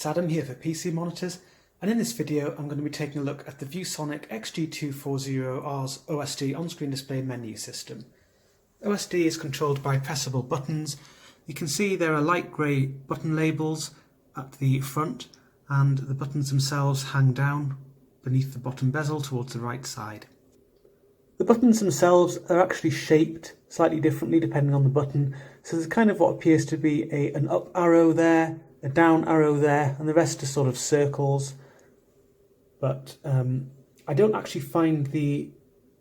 It's Adam here for PC Monitors, and in this video I'm going to be taking a look at the ViewSonic XG240R's OSD on-screen display menu system. OSD is controlled by pressable buttons. You can see there are light grey button labels at the front, and the buttons themselves hang down beneath the bottom bezel towards the right side. The buttons themselves are actually shaped slightly differently depending on the button, so there's kind of what appears to be an up arrow there, a down arrow there, and the rest are sort of circles. But I don't actually find the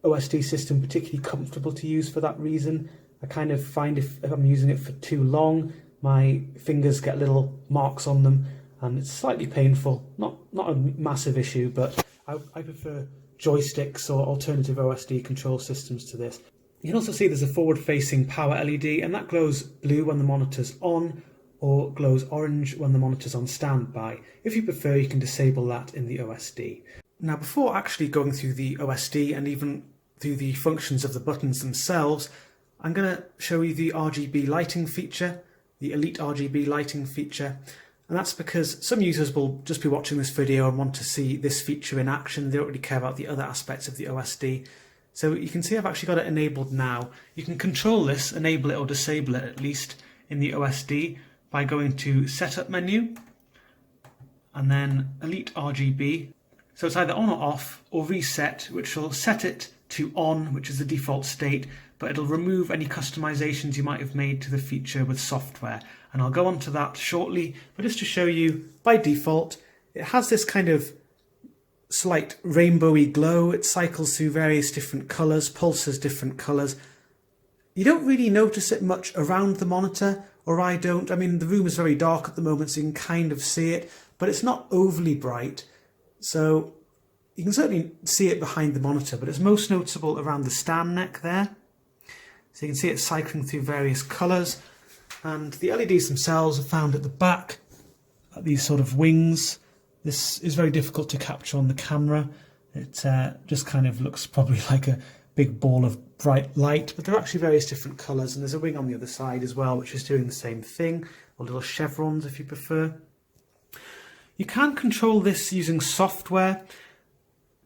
OSD system particularly comfortable to use for that reason. I kind of find if I'm using it for too long, my fingers get little marks on them, and it's slightly painful. Not a massive issue, but I prefer joysticks or alternative OSD control systems to this. You can also see there's a forward-facing power LED, and that glows blue when the monitor's on, or glows orange when the monitor's on standby. If you prefer, you can disable that in the OSD. Now, before actually going through the OSD and even through the functions of the buttons themselves, I'm going to show you the RGB lighting feature, the Elite RGB lighting feature. And that's because some users will just be watching this video and want to see this feature in action. They don't really care about the other aspects of the OSD. So you can see I've actually got it enabled now. You can control this, enable it or disable it at least, in the OSD by going to Setup menu and then Elite RGB. So it's either on or off, or reset, which will set it to on, which is the default state, but it'll remove any customizations you might have made to the feature with software. And I'll go on to that shortly, but just to show you, by default, it has this kind of slight rainbowy glow. It cycles through various different colours, pulses different colours. You don't really notice it much around the monitor, or I don't. I mean, the room is very dark at the moment, so you can kind of see it, but it's not overly bright. So you can certainly see it behind the monitor, but it's most noticeable around the stand neck there. So you can see it cycling through various colours. And the LEDs themselves are found at the back, at these sort of wings. This is very difficult to capture on the camera. It just kind of looks probably like a big ball of bright light, but there are actually various different colours, and there's a wing on the other side as well, which is doing the same thing, or little chevrons if you prefer. You can control this using software.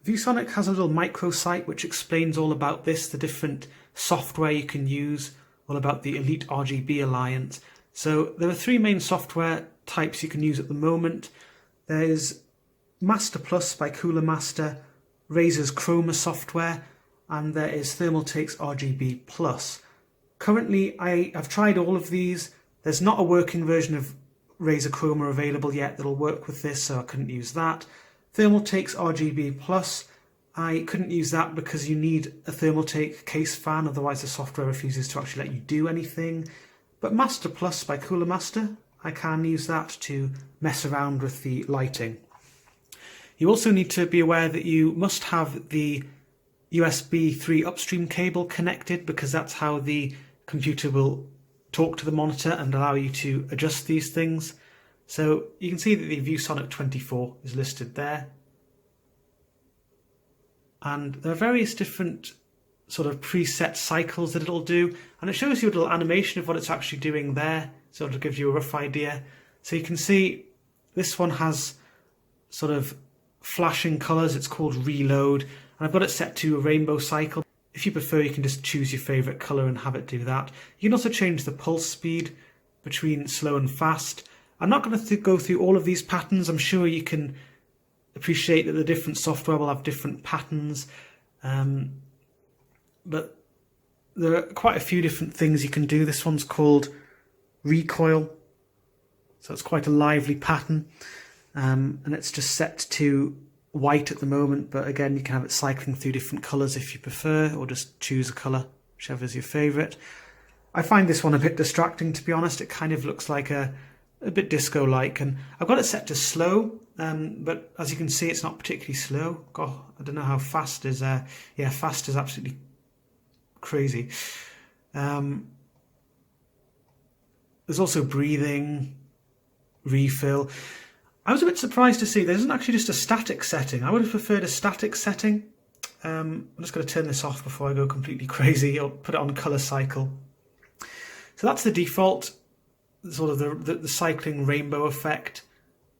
ViewSonic has a little microsite which explains all about this, the different software you can use, all about the Elite RGB Alliance. So there are three main software types you can use at the moment. There's Master Plus by Cooler Master, Razer's Chroma software, and there is Thermaltake's RGB Plus. Currently, I've tried all of these. There's not a working version of Razer Chroma available yet that'll work with this, so I couldn't use that. Thermaltake's RGB Plus, I couldn't use that because you need a Thermaltake case fan, otherwise the software refuses to actually let you do anything. But Master Plus by Cooler Master, I can use that to mess around with the lighting. You also need to be aware that you must have the USB 3 upstream cable connected, because that's how the computer will talk to the monitor and allow you to adjust these things. So you can see that the ViewSonic 24 is listed there. And there are various different sort of preset cycles that it'll do, and it shows you a little animation of what it's actually doing there, so it'll give you a rough idea. So you can see this one has sort of flashing colours, it's called Reload, and I've got it set to a rainbow cycle. If you prefer, you can just choose your favourite colour and have it do that. You can also change the pulse speed between slow and fast. I'm not going to go through all of these patterns. I'm sure you can appreciate that the different software will have different patterns, but there are quite a few different things you can do. This one's called Recoil, so it's quite a lively pattern, and it's just set to white at the moment, but again you can have it cycling through different colours if you prefer, or just choose a colour, whichever is your favourite. I find this one a bit distracting, to be honest. It kind of looks like a bit disco-like, and I've got it set to slow, but as you can see it's not particularly slow. God, I don't know how fast is, yeah, fast is absolutely crazy. There's also breathing, refill. I was a bit surprised to see there isn't actually just a static setting. I would have preferred a static setting. I'm just going to turn this off before I go completely crazy. I'll put it on colour cycle. So that's the default, sort of the cycling rainbow effect.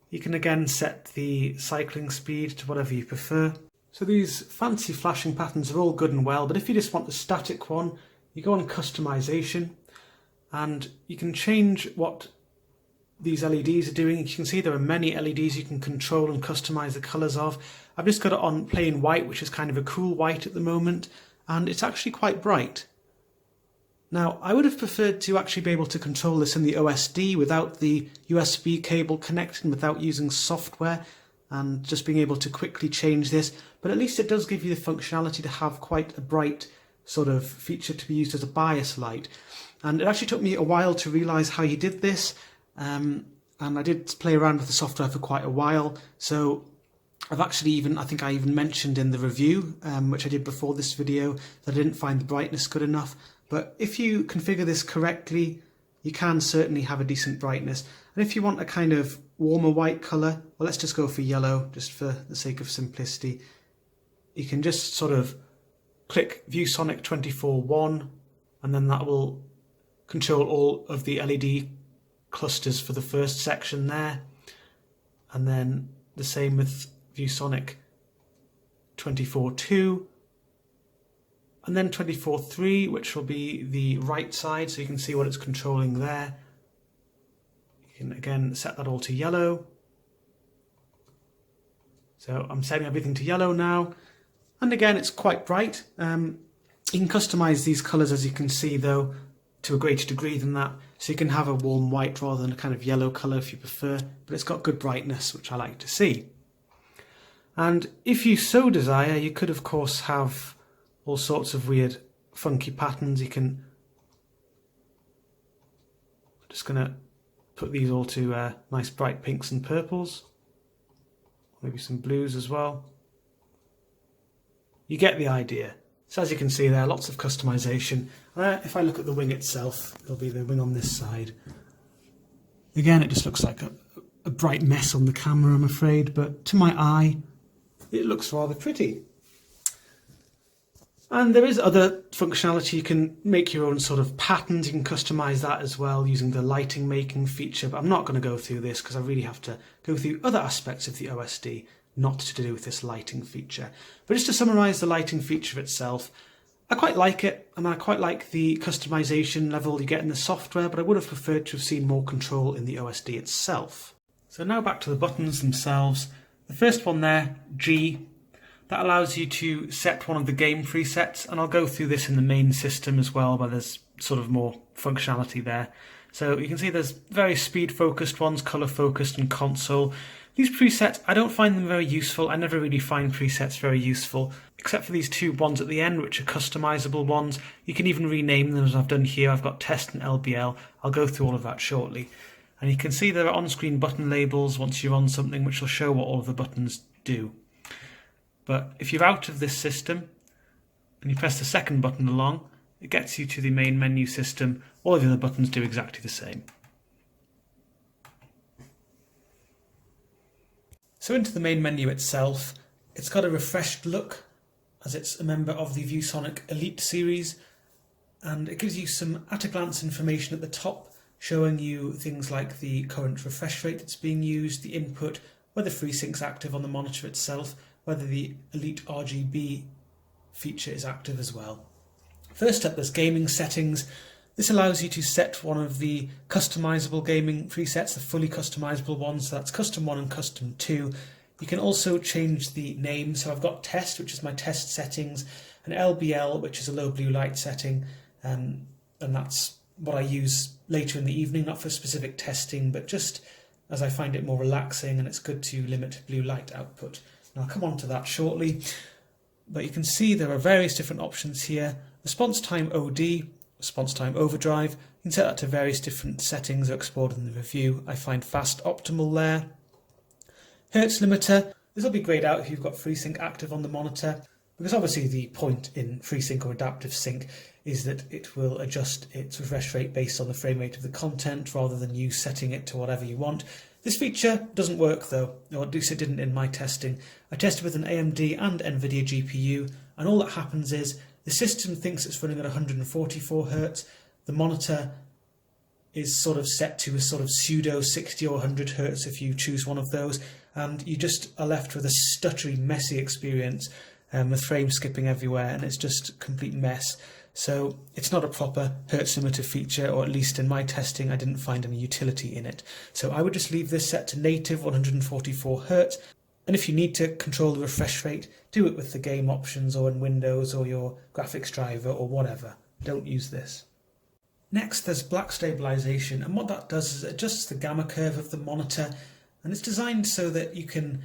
You can again set the cycling speed to whatever you prefer. So these fancy flashing patterns are all good and well, but if you just want a static one, you go on customization and you can change what these LEDs are doing. You can see there are many LEDs you can control and customize the colors of. I've just got it on plain white, which is kind of a cool white at the moment, and it's actually quite bright. Now, I would have preferred to actually be able to control this in the OSD without the USB cable connected, without using software, and just being able to quickly change this, but at least it does give you the functionality to have quite a bright sort of feature to be used as a bias light. And it actually took me a while to realise how you did this, and I did play around with the software for quite a while, so I've actually I think I even mentioned in the review, which I did before this video, that I didn't find the brightness good enough. But if you configure this correctly, you can certainly have a decent brightness. And if you want a kind of warmer white colour, well, let's just go for yellow, just for the sake of simplicity. You can just sort of click ViewSonic XG240R, and then that will control all of the LED clusters for the first section there. And then the same with ViewSonic XG240R, and then XG240R, which will be the right side, so you can see what it's controlling there. You can again set that all to yellow. So I'm setting everything to yellow now, and again it's quite bright. You can customize these colors, as you can see, though, to a greater degree than that, so you can have a warm white rather than a kind of yellow color if you prefer, but it's got good brightness, which I like to see. And if you so desire, you could of course have all sorts of weird funky patterns. You can, I'm just going to put these all to nice bright pinks and purples, maybe some blues as well. You get the idea. So as you can see there, lots of customization. If I look at the wing itself, there'll be the wing on this side. Again, it just looks like a bright mess on the camera, I'm afraid, but to my eye, it looks rather pretty. And there is other functionality. You can make your own sort of patterns. You can customize that as well using the lighting making feature, but I'm not going to go through this because I really have to go through other aspects of the OSD, not to do with this lighting feature. But just to summarize the lighting feature itself, I quite like it, and I quite like the customization level you get in the software, but I would have preferred to have seen more control in the OSD itself. So now back to the buttons themselves. The first one there, G, that allows you to set one of the game presets, and I'll go through this in the main system as well, but there's sort of more functionality there. So you can see there's very speed focused ones, color focused, and console. These presets, I don't find them very useful. I never really find presets very useful, except for these two ones at the end, which are customizable ones. You can even rename them, as I've done here. I've got test and LBL. I'll go through all of that shortly. And you can see there are on-screen button labels once you're on something, which will show what all of the buttons do. But if you're out of this system and you press the second button along, it gets you to the main menu system. All of the other buttons do exactly the same. So into the main menu itself, it's got a refreshed look as it's a member of the ViewSonic Elite series, and it gives you some at-a-glance information at the top showing you things like the current refresh rate that's being used, the input, whether FreeSync's active on the monitor itself, whether the Elite RGB feature is active as well. First up, there's gaming settings. This allows you to set one of the customizable gaming presets, the fully customizable ones, so that's Custom 1 and Custom 2. You can also change the name, so I've got Test, which is my test settings, and LBL, which is a low blue light setting, and that's what I use later in the evening, not for specific testing, but just as I find it more relaxing, and it's good to limit blue light output. And I'll come on to that shortly, but you can see there are various different options here. Response time OD, response time overdrive. You can set that to various different settings are explored in the review. I find fast optimal there. Hertz limiter. This will be grayed out if you've got FreeSync active on the monitor, because obviously the point in FreeSync or adaptive sync is that it will adjust its refresh rate based on the frame rate of the content rather than you setting it to whatever you want. This feature doesn't work though, or at least it didn't in my testing. I tested with an AMD and NVIDIA GPU, and all that happens is the system thinks it's running at 144 Hz, the monitor is sort of set to a sort of pseudo 60 or 100 Hertz if you choose one of those, and you just are left with a stuttery, messy experience with frame skipping everywhere, and it's just a complete mess. So it's not a proper Hertz limiter feature, or at least in my testing I didn't find any utility in it. So I would just leave this set to native 144 Hertz, and if you need to control the refresh rate, do it with the game options or in Windows or your graphics driver or whatever. Don't use this. Next, there's black stabilization, and what that does is it adjusts the gamma curve of the monitor, and it's designed so that you can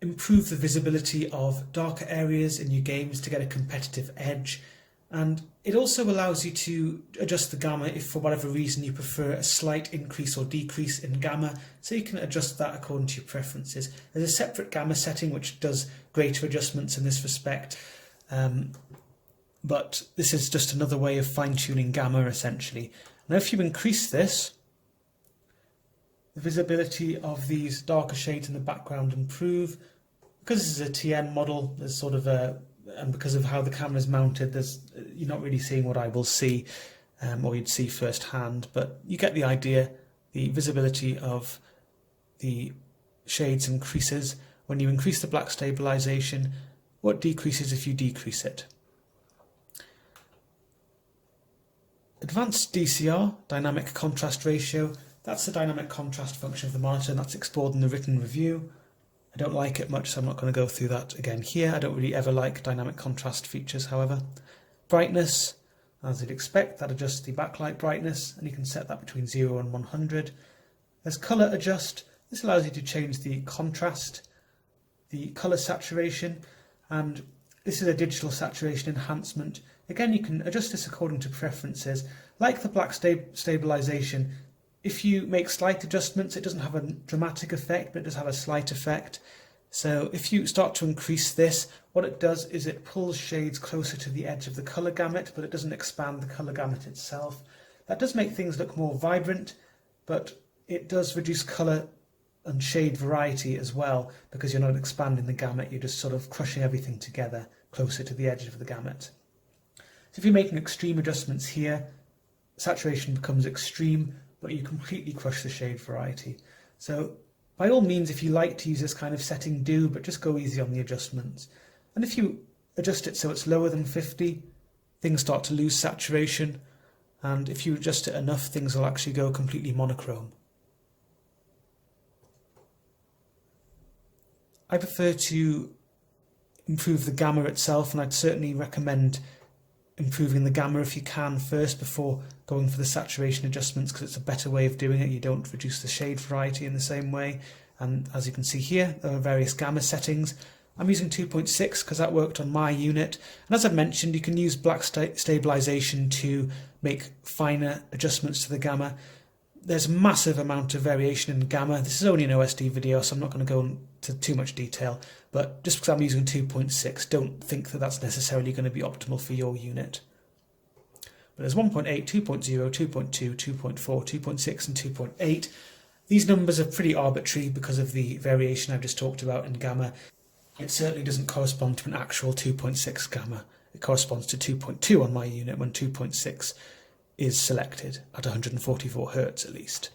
improve the visibility of darker areas in your games to get a competitive edge. And it also allows you to adjust the gamma if for whatever reason you prefer a slight increase or decrease in gamma, so you can adjust that according to your preferences. There's a separate gamma setting which does greater adjustments in this respect, but this is just another way of fine-tuning gamma essentially. Now if you increase this, the visibility of these darker shades in the background improve. Because this is a TN model, there's sort of a, and because of how the camera is mounted, you're not really seeing what I will see, or you'd see firsthand, but you get the idea. The visibility of the shades increases when you increase the black stabilization, what decreases if you decrease it. Advanced DCR, dynamic contrast ratio, that's the dynamic contrast function of the monitor, and that's explored in the written review. I don't like it much, so I'm not going to go through that again here. I don't really ever like dynamic contrast features, however. Brightness, as you'd expect, that adjusts the backlight brightness, and you can set that between 0 and 100. There's colour adjust. This allows you to change the contrast, the colour saturation, and this is a digital saturation enhancement. Again, you can adjust this according to preferences. Like the black stabilization, if you make slight adjustments, it doesn't have a dramatic effect, but it does have a slight effect. So if you start to increase this, what it does is it pulls shades closer to the edge of the colour gamut, but it doesn't expand the colour gamut itself. That does make things look more vibrant, but it does reduce colour and shade variety as well, because you're not expanding the gamut, you're just sort of crushing everything together closer to the edge of the gamut. So if you're making extreme adjustments here, saturation becomes extreme, but you completely crush the shade variety. So by all means, if you like to use this kind of setting, do, but just go easy on the adjustments. And if you adjust it so it's lower than 50, things start to lose saturation, and if you adjust it enough, things will actually go completely monochrome. I prefer to improve the gamma itself, and I'd certainly recommend improving the gamma if you can first before going for the saturation adjustments, because it's a better way of doing it. You don't reduce the shade variety in the same way. And as you can see here, there are various gamma settings. I'm using 2.6 because that worked on my unit. And as I've mentioned, you can use black stabilization to make finer adjustments to the gamma. There's a massive amount of variation in gamma. This is only an OSD video, so I'm not going to go into too much detail, but just because I'm using 2.6, don't think that that's necessarily going to be optimal for your unit. But there's 1.8, 2.0, 2.2, 2.4, 2.6 and 2.8. These numbers are pretty arbitrary because of the variation I've just talked about in gamma. It certainly doesn't correspond to an actual 2.6 gamma. It corresponds to 2.2 on my unit when 2.6 is selected at 144 Hz at least.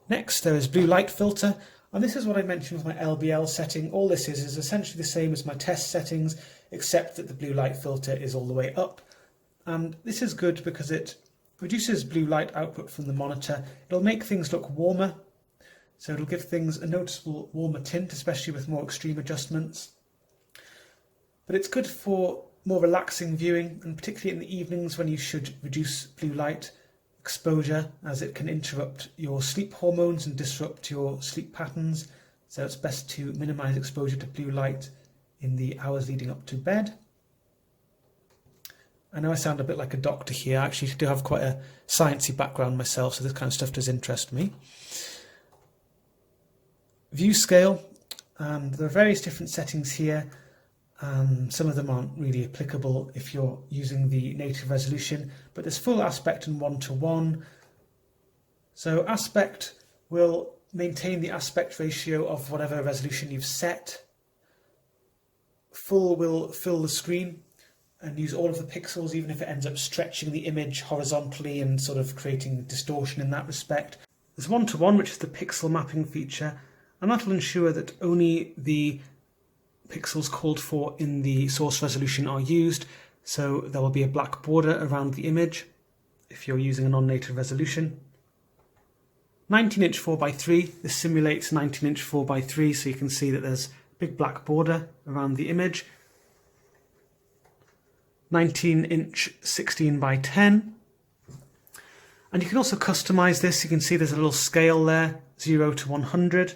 Next, there is blue light filter, and this is what I mentioned with my LBL setting. All this is essentially the same as my test settings, except that the blue light filter is all the way up. And this is good because it reduces blue light output from the monitor. It'll make things look warmer, so it'll give things a noticeable warmer tint, especially with more extreme adjustments. But it's good for more relaxing viewing, and particularly in the evenings when you should reduce blue light exposure, as it can interrupt your sleep hormones and disrupt your sleep patterns. So it's best to minimize exposure to blue light in the hours leading up to bed. I know I sound a bit like a doctor here. I actually do have quite a sciencey background myself, so this kind of stuff does interest me. View scale, and there are various different settings here. Some of them aren't really applicable if you're using the native resolution, but there's full aspect and 1:1. So aspect will maintain the aspect ratio of whatever resolution you've set. Full will fill the screen, and use all of the pixels, even if it ends up stretching the image horizontally and sort of creating distortion in that respect. There's one-to-one, which is the pixel mapping feature, and that will ensure that only the pixels called for in the source resolution are used, so there will be a black border around the image if you're using a non-native resolution. 19-inch 4x3, this simulates 19-inch 4x3, so you can see that there's a big black border around the image. 19-inch 16x10, and you can also customize this. You can see there's a little scale there, 0 to 100,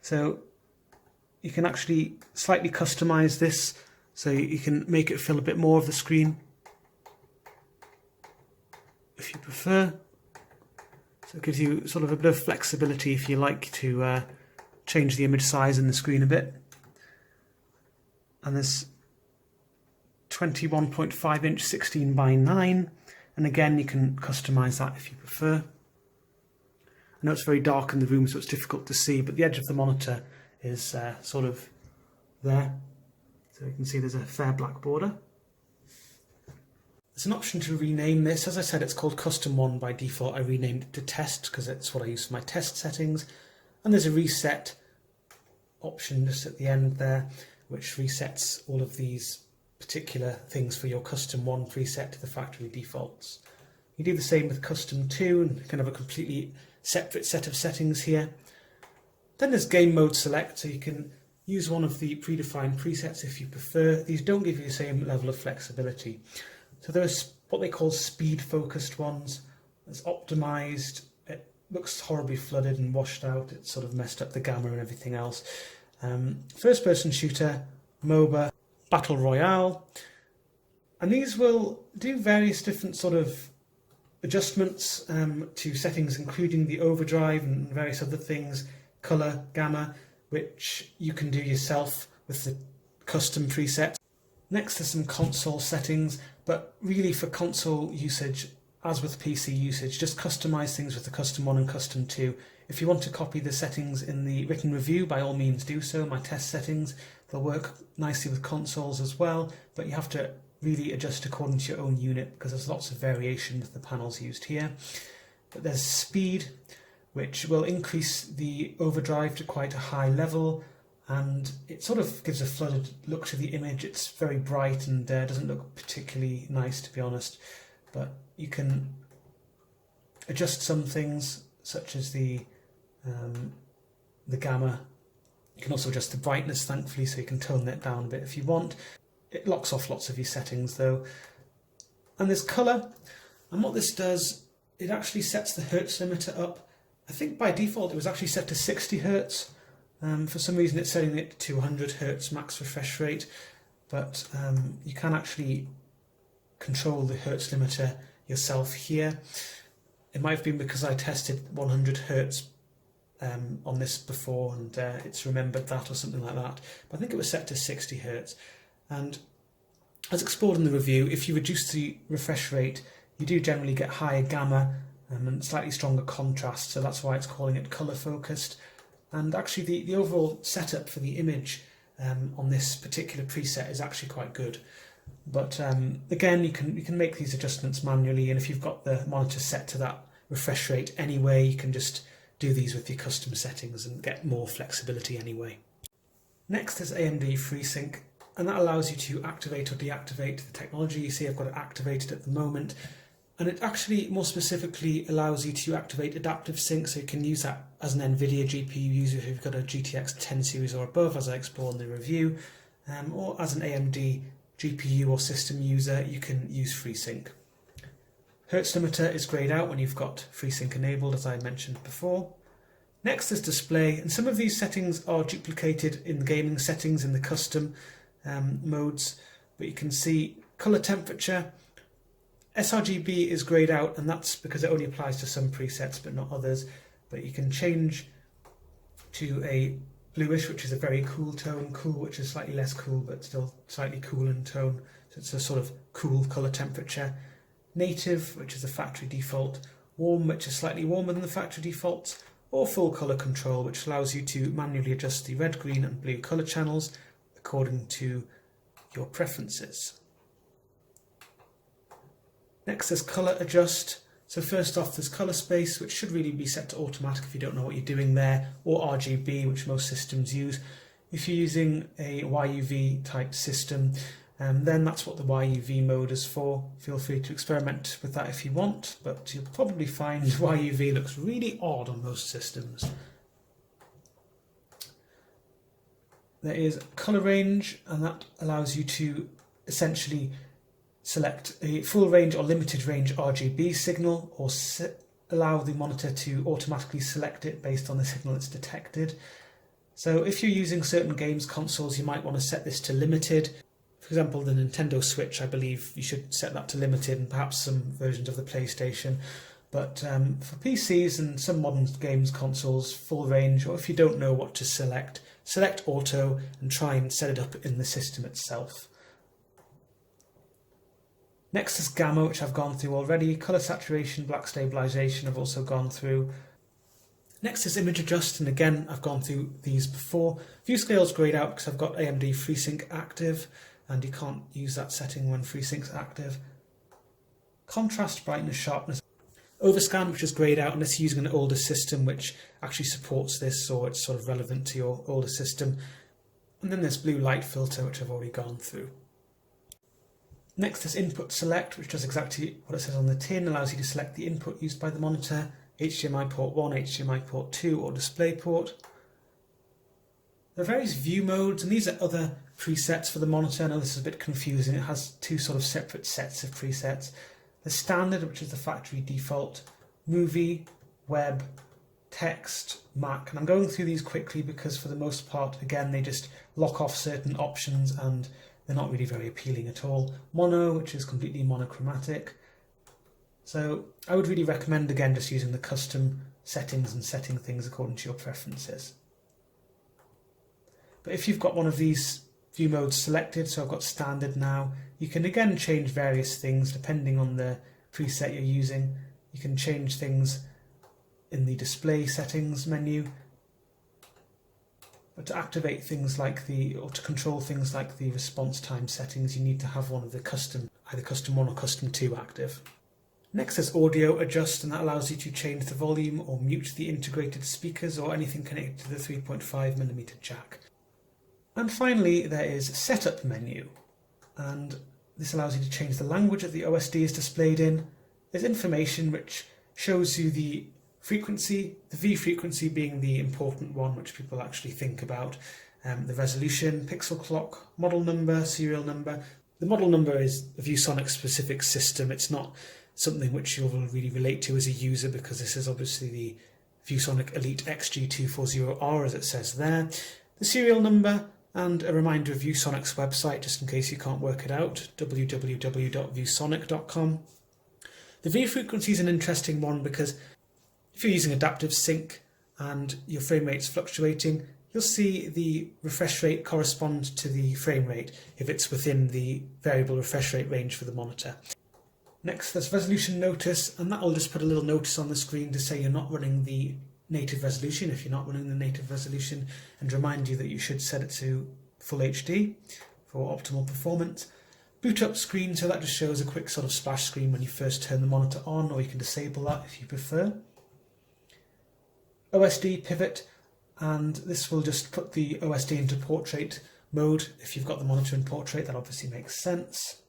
so you can actually slightly customize this so you can make it fill a bit more of the screen if you prefer. So it gives you sort of a bit of flexibility if you like to change the image size in the screen a bit. And there's 21.5-inch 16x9, and again you can customize that if you prefer. I know it's very dark in the room, so it's difficult to see, but the edge of the monitor is sort of there, so you can see there's a fair black border. There's an option to rename this. As I said, it's called Custom 1 by default. I renamed it to Test because it's what I use for my test settings. And there's a reset option just at the end there, which resets all of these particular things for your Custom 1 preset to the factory defaults. You do the same with Custom 2 and you can have a completely separate set of settings here. Then there's Game Mode Select, so you can use one of the predefined presets if you prefer. These don't give you the same level of flexibility. So there's what they call speed-focused ones. It's optimized. It looks horribly flooded and washed out. It's sort of messed up the gamma and everything else. First-person shooter, MOBA, Battle Royale. And these will do various different sort of adjustments to settings, including the overdrive and various other things, color, gamma, which you can do yourself with the custom presets. Next are some console settings, but really for console usage, as with PC usage, just customize things with the Custom 1 and Custom 2. If you want to copy the settings in the written review, by all means do so. My test settings, they'll work nicely with consoles as well, but you have to really adjust according to your own unit because there's lots of variation with the panels used here. But there's speed, which will increase the overdrive to quite a high level, and it sort of gives a flooded look to the image. It's very bright and doesn't look particularly nice, to be honest, but you can adjust some things such as the gamma. You can also adjust the brightness, thankfully, so you can tone that down a bit if you want. It locks off lots of your settings though. And there's colour, and what this does, it actually sets the hertz limiter up. I think by default it was actually set to 60 hertz. For some reason it's setting it to 200 hertz max refresh rate, but you can actually control the hertz limiter yourself here. It might have been because I tested 100 hertz on this before and it's remembered that or something like that, but I think it was set to 60 hertz. And as explored in the review, if you reduce the refresh rate, you do generally get higher gamma and slightly stronger contrast, so that's why it's calling it colour focused. And actually the overall setup for the image on this particular preset is actually quite good. But again, you can make these adjustments manually, and if you've got the monitor set to that refresh rate anyway, you can just do these with your custom settings and get more flexibility anyway. Next is AMD FreeSync, and that allows you to activate or deactivate the technology. You see I've got it activated at the moment. And it actually more specifically allows you to activate adaptive sync, so you can use that as an NVIDIA GPU user if you've got a GTX 10 series or above, as I explore in the review, or as an AMD GPU or system user, you can use FreeSync. Hertz limiter is greyed out when you've got FreeSync enabled, as I mentioned before. Next is display, and some of these settings are duplicated in the gaming settings in the custom modes, but you can see colour temperature. sRGB is greyed out, and that's because it only applies to some presets but not others. But you can change to a bluish, which is a very cool tone, cool, which is slightly less cool but still slightly cool in tone, so it's a sort of cool colour temperature. Native, which is the factory default. Warm, which is slightly warmer than the factory defaults. Or full colour control, which allows you to manually adjust the red, green and blue colour channels according to your preferences. Next there's colour adjust. So first off there's colour space, which should really be set to automatic if you don't know what you're doing there, or RGB, which most systems use. If you're using a YUV type system, then that's what the YUV mode is for. Feel free to experiment with that if you want, but you'll probably find YUV looks really odd on most systems. There is colour range, and that allows you to essentially select a full range or limited range RGB signal, or allow the monitor to automatically select it based on the signal it's detected. So if you're using certain games consoles, you might want to set this to limited. For example, the Nintendo Switch, I believe you should set that to limited, and perhaps some versions of the PlayStation. But for PCs and some modern games consoles, full range, or if you don't know what to select, select auto and try and set it up in the system itself. Next is gamma, which I've gone through already. Colour saturation, black stabilization I've also gone through. Next is image adjust, and again I've gone through these before. View scale is grayed out because I've got AMD FreeSync active, and you can't use that setting when FreeSync's active. Contrast, brightness, sharpness. Overscan, which is grayed out unless you're using an older system which actually supports this, or it's sort of relevant to your older system. And then there's blue light filter, which I've already gone through. Next is input select, which does exactly what it says on the tin, allows you to select the input used by the monitor, HDMI port 1, HDMI port 2 or DisplayPort. There are various view modes, and these are other presets for the monitor. I know this is a bit confusing, it has two sort of separate sets of presets. The standard, which is the factory default, movie, web, text, Mac, and I'm going through these quickly because for the most part, again, they just lock off certain options and they're not really very appealing at all. Mono, which is completely monochromatic. So I would really recommend, again, just using the custom settings and setting things according to your preferences. But if you've got one of these view modes selected, so I've got standard now, you can again change various things depending on the preset you're using. You can change things in the display settings menu. But to activate things like or to control things like the response time settings, you need to have one of the custom, either custom 1 or custom 2 active. Next is audio adjust, and that allows you to change the volume or mute the integrated speakers or anything connected to the 3.5mm jack. And finally, there is setup menu, and this allows you to change the language that the OSD is displayed in. There's information which shows you the frequency, the V frequency being the important one which people actually think about, the resolution, pixel clock, model number, serial number. The model number is a ViewSonic specific system. It's not something which you'll really relate to as a user because this is obviously the ViewSonic Elite XG240R as it says there. The serial number, and a reminder of ViewSonic's website just in case you can't work it out, www.viewsonic.com. The V frequency is an interesting one because if you're using adaptive sync and your frame rate's fluctuating, you'll see the refresh rate correspond to the frame rate if it's within the variable refresh rate range for the monitor. Next, there's resolution notice, and that will just put a little notice on the screen to say you're not running the native resolution if you're not running the native resolution, and remind you that you should set it to full HD for optimal performance. Boot up screen, so that just shows a quick sort of splash screen when you first turn the monitor on, or you can disable that if you prefer. OSD pivot, and this will just put the OSD into portrait mode. If you've got the monitor in portrait, that obviously makes sense.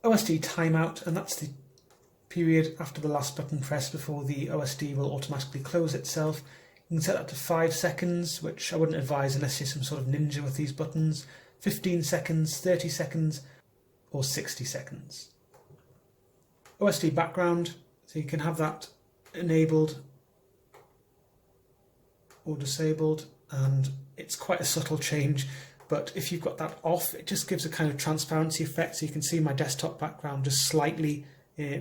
OSD timeout, and that's the period after the last button press before the OSD will automatically close itself. You can set that to 5 seconds, which I wouldn't advise unless you're some sort of ninja with these buttons, 15 seconds, 30 seconds, or 60 seconds. OSD background, so you can have that enabled or disabled, and it's quite a subtle change, but if you've got that off, it just gives a kind of transparency effect, so you can see my desktop background just slightly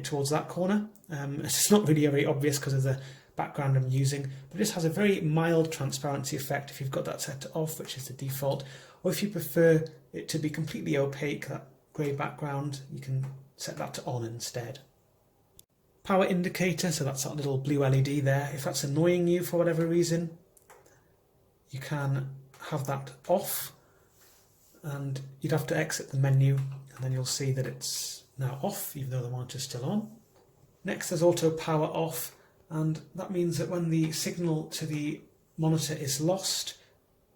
towards that corner. It's not really very obvious because of the background I'm using, but it just has a very mild transparency effect if you've got that set to off, which is the default, or if you prefer it to be completely opaque, that grey background, you can set that to on instead. Power indicator, so that's that little blue LED there. If that's annoying you for whatever reason, you can have that off, and you'd have to exit the menu, and then you'll see that it's now off even though the monitor's still on. Next there's auto power off, and that means that when the signal to the monitor is lost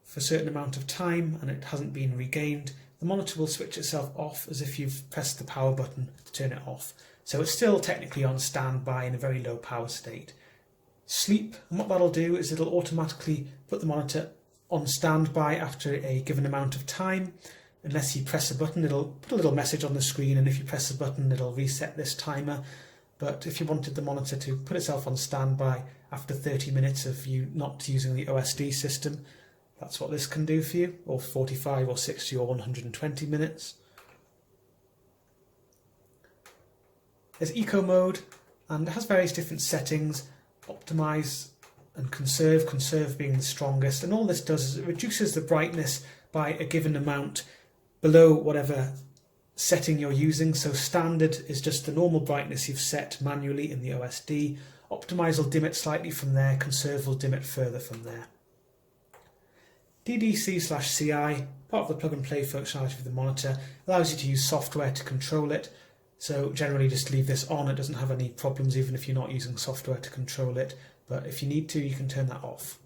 for a certain amount of time and it hasn't been regained, the monitor will switch itself off as if you've pressed the power button to turn it off. So it's still technically on standby in a very low power state. Sleep, and what that'll do is it'll automatically put the monitor on standby after a given amount of time. Unless you press a button, it'll put a little message on the screen, and if you press a button it'll reset this timer. But if you wanted the monitor to put itself on standby after 30 minutes of you not using the OSD system, that's what this can do for you, or 45 or 60 or 120 minutes. There's eco mode, and it has various different settings: optimize and conserve being the strongest, and all this does is it reduces the brightness by a given amount below whatever setting you're using. So standard is just the normal brightness you've set manually in the OSD. Optimize will dim it slightly from there, conserve will dim it further from there. DDC/CI, part of the plug and play functionality of the monitor, allows you to use software to control it. So generally just leave this on, it doesn't have any problems even if you're not using software to control it, but if you need to you can turn that off.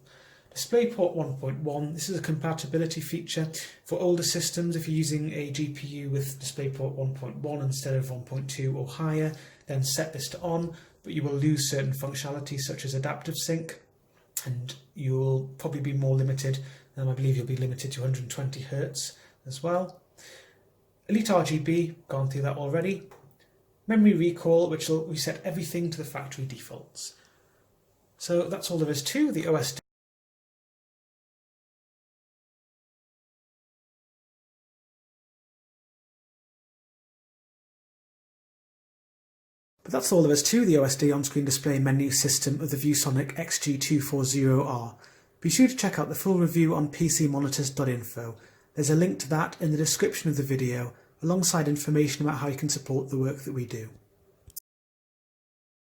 DisplayPort 1.1, this is a compatibility feature for older systems. If you're using a GPU with DisplayPort 1.1 instead of 1.2 or higher, then set this to on, but you will lose certain functionality such as adaptive sync, and you'll probably be more limited. I believe you'll be limited to 120 Hz as well. Elite RGB, gone through that already. Memory recall, which will reset everything to the factory defaults. So that's all there is to the OSD. But that's all there is to the OSD on-screen display menu system of the ViewSonic XG240R. Be sure to check out the full review on PCmonitors.info. There's a link to that in the description of the video, alongside information about how you can support the work that we do.